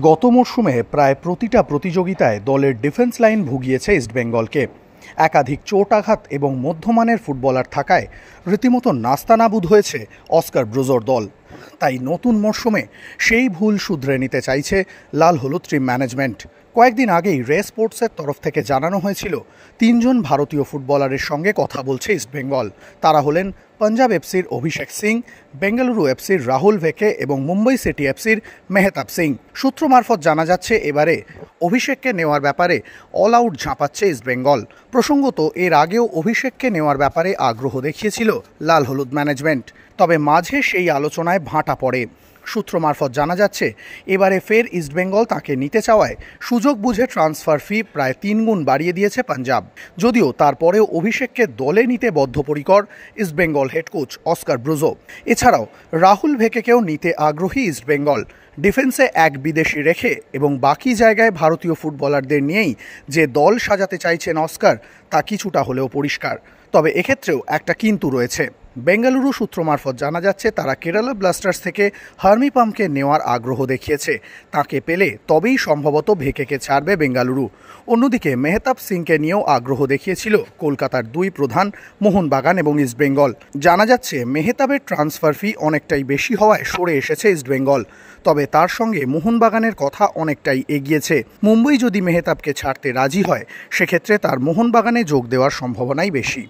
গত মরশুমে প্রায় প্রতিটা প্রতিযোগিতায় দলের ডিফেন্স লাইন ভুগিয়েছে ইস্টবেঙ্গলকে। একাধিক চোটাঘাত এবং মধ্যমানের ফুটবলার থাকায় রীতিমতো নাস্তানাবুদ হয়েছে অস্কার ব্রুজোর দল। তাই নতুন মরশুমে সেই ভুল শুধরে নিতে চাইছে লাল হলুদ টিম ম্যানেজমেন্ট। কয়েকদিন আগেই রে স্পোর্টসের তরফ থেকে জানানো হয়েছিল 3 জন ভারতীয় ফুটবলারের সঙ্গে কথা বলছে ইস্টবেঙ্গল। তারা হলেন পাঞ্জাব এফসির অভিষেক সিং, বেঙ্গালুরু এফসির রাহুল ভেকে এবং মুম্বই সিটি এফসির মেহতাব সিং। সূত্র মারফত জানা যাচ্ছে এবারে অভিষেককে নেওয়ার ব্যাপারে অল আউট ঝাঁপাচ্ছে ইস্টবেঙ্গল। প্রসঙ্গত এর আগেও অভিষেককে নেওয়ার ব্যাপারে আগ্রহ দেখিয়েছিল লাল হলুদ ম্যানেজমেন্ট, তবে মাঝে সেই আলোচনায় ভাঁটা পড়ে। সূত্র মারফত জানা যাচ্ছে এবারে ফের ইস্টবেঙ্গল তাকে নিতে চাওয়ায় সুযোগ বুঝে ট্রান্সফার ফি প্রায় 3 গুণ বাড়িয়ে দিয়েছে পাঞ্জাব। যদিও তারপরেও অভিষেককে দলে নিতে বদ্ধপরিকর East Bengal head coach Oscar Bruzon. এছাড়াও রাহুল ভেকেকেও নিতে আগ্রহী ইস্টবেঙ্গল। ডিফেন্সে এক বিদেশি রেখে এবং বাকি জায়গায় ভারতীয় ফুটবলারদের নিয়েই যে দল সাজাতে চাইছেন অস্কার, তা কিছুটা হলেও পরিষ্কার। তবে এক্ষেত্রেও একটা কিন্তু রয়েছে। বেঙ্গালুরু সূত্র মারফত জানা যাচ্ছে তারা কেরালা ব্লাস্টার্স থেকে হার্মি পামকে নেওয়ার আগ্রহ দেখিয়েছে। তাকে পেলে তবেই সম্ভবত ভেকেকে ছাড়বে বেঙ্গালুরু। অন্যদিকে মেহতাব সিংকে নিয়েও আগ্রহ দেখিয়েছিল কলকাতার 2 প্রধান মোহনবাগান এবং ইস্টবেঙ্গল। জানা যাচ্ছে মেহতাবের ট্রান্সফার ফি অনেকটাই বেশি হওয়ায় সরে এসেছে ইস্টবেঙ্গল, তবে তার সঙ্গে মোহনবাগানের কথা অনেকটাই এগিয়েছে। মুম্বই যদি মেহতাবকে ছাড়তে রাজি হয়, সেক্ষেত্রে তার মোহনবাগানে যোগ দেওয়ার সম্ভাবনাই বেশি।